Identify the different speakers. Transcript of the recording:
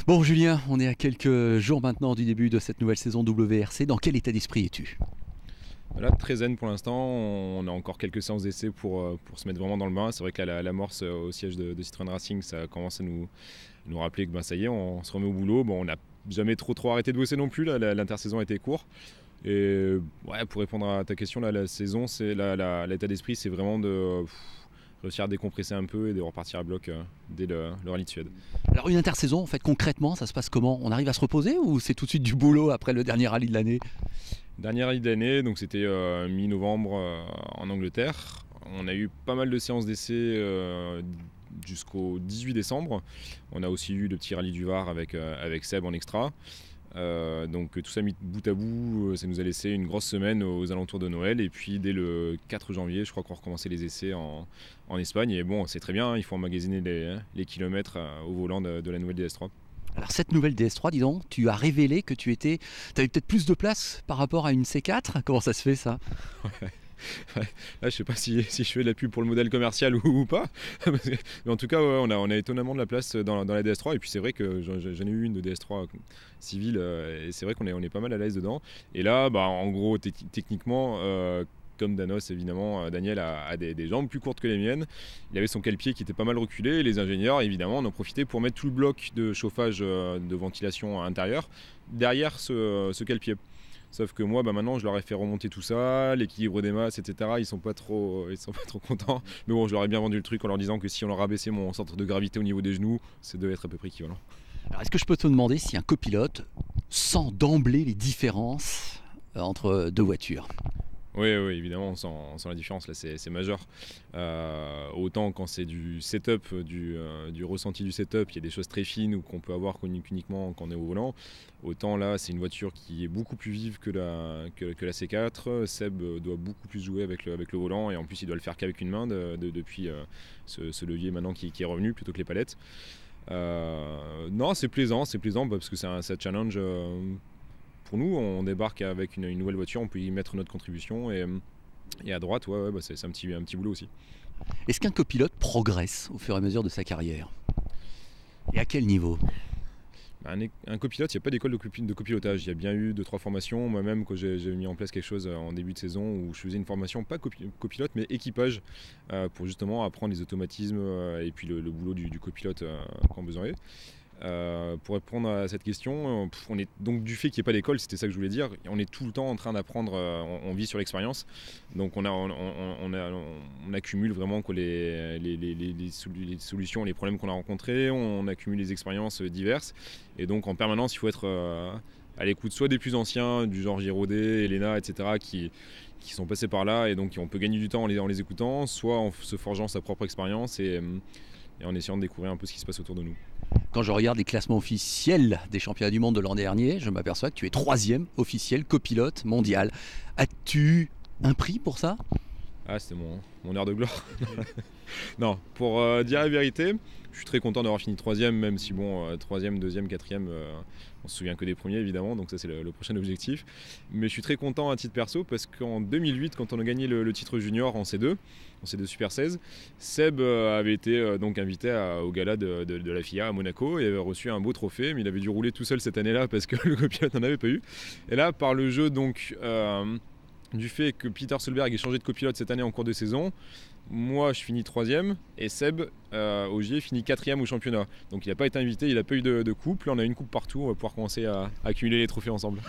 Speaker 1: Bon Julien, on est à quelques jours maintenant du début de cette nouvelle saison WRC. Dans quel état d'esprit es-tu?
Speaker 2: Là, très zen pour l'instant. On a encore quelques séances d'essai pour se mettre vraiment dans le bain. C'est vrai que là, l'amorce au siège de Citroën Racing, ça commence à nous rappeler que ça y est, on se remet au boulot. Bon, on n'a jamais trop arrêté de bosser non plus. Là, l'intersaison a été courte. Et ouais, pour répondre à ta question, là, la saison, l'état d'esprit, c'est vraiment de réussir à décompresser un peu et de repartir à bloc dès le rallye de Suède.
Speaker 1: Alors une intersaison, en fait concrètement, ça se passe comment? On arrive à se reposer ou c'est tout de suite du boulot après le dernier rallye de l'année?
Speaker 2: Dernier rallye d'année, donc c'était mi-novembre en Angleterre. On a eu pas mal de séances d'essai jusqu'au 18 décembre. On a aussi eu le petit rallye du Var avec Seb en extra. Donc tout ça mis bout à bout, ça nous a laissé une grosse semaine aux alentours de Noël. Et puis dès le 4 janvier, je crois qu'on recommençait les essais en Espagne. Et bon, c'est très bien, hein, il faut emmagasiner les kilomètres au volant de la nouvelle DS3.
Speaker 1: Alors cette nouvelle DS3, dis donc, tu as révélé que tu avais peut-être plus de place par rapport à une C4. Comment ça se fait ça?
Speaker 2: Là, je sais pas si je fais de la pub pour le modèle commercial ou pas. Mais en tout cas, ouais, on a étonnamment de la place dans la DS3. Et puis c'est vrai que j'en ai eu une de DS3 civile. Et c'est vrai qu'on est pas mal à l'aise dedans. Et là, en gros, techniquement, comme Danos, évidemment, Daniel a des jambes plus courtes que les miennes. Il avait son cale-pied qui était pas mal reculé. Et les ingénieurs, évidemment, en ont profité pour mettre tout le bloc de chauffage de ventilation intérieure derrière ce cale-pied. Sauf que moi, maintenant, je leur ai fait remonter tout ça, l'équilibre des masses, etc. Ils sont pas trop contents. Mais bon, je leur ai bien vendu le truc en leur disant que si on leur abaissait mon centre de gravité au niveau des genoux, ça devait être à peu près équivalent.
Speaker 1: Alors est-ce que je peux te demander si un copilote sent d'emblée les différences entre deux voitures?
Speaker 2: Oui, évidemment, on sent la différence, là, c'est majeur. Autant quand c'est du setup, du ressenti du setup, il y a des choses très fines ou qu'on peut avoir qu'uniquement quand on est au volant. Autant là, c'est une voiture qui est beaucoup plus vive que la C4. Seb doit beaucoup plus jouer avec le volant et en plus, il doit le faire qu'avec une main depuis ce levier maintenant qui est revenu plutôt que les palettes. Non, c'est plaisant parce que c'est un challenge. Pour nous, on débarque avec une nouvelle voiture, on peut y mettre notre contribution et à droite, c'est un petit boulot aussi.
Speaker 1: Est-ce qu'un copilote progresse au fur et à mesure de sa carrière? Et à quel niveau?
Speaker 2: Un copilote, il n'y a pas d'école de copilotage. Il y a bien eu 2-3 formations. Moi-même, quand j'ai mis en place quelque chose en début de saison où je faisais une formation, pas copilote, mais équipage, pour justement apprendre les automatismes et puis le boulot du copilote quand besoin est. Pour répondre à cette question, on est donc du fait qu'il n'y ait pas d'école, c'était ça que je voulais dire, on est tout le temps en train d'apprendre, on vit sur l'expérience, donc on accumule vraiment les solutions, les problèmes qu'on a rencontrés, on accumule les expériences diverses, et donc en permanence il faut être à l'écoute soit des plus anciens, du genre Giraudet, Elena, etc., qui sont passés par là, et donc on peut gagner du temps en les écoutant, soit en se forgeant sa propre expérience et en essayant de découvrir un peu ce qui se passe autour de nous.
Speaker 1: Quand je regarde les classements officiels des championnats du monde de l'an dernier, je m'aperçois que tu es 3e officiel copilote mondial. As-tu un prix pour ça?
Speaker 2: Ah, c'était mon heure de gloire. Non, pour dire la vérité, je suis très content d'avoir fini 3e, même si 3e, 2e, 4e, on se souvient que des premiers évidemment, donc ça c'est le prochain objectif. Mais je suis très content à titre perso parce qu'en 2008, quand on a gagné le titre junior en C2 Super 16, Seb avait été donc invité au gala de la FIA à Monaco et avait reçu un beau trophée, mais il avait dû rouler tout seul cette année-là parce que le copilote n'en avait pas eu. Et là, par le jeu donc du fait que Peter Solberg ait changé de copilote cette année en cours de saison, moi je finis 3e et Seb Ogier finit 4e au championnat. Donc il n'a pas été invité, il n'a pas eu de coupe. Là on a une coupe partout, on va pouvoir commencer à accumuler les trophées ensemble.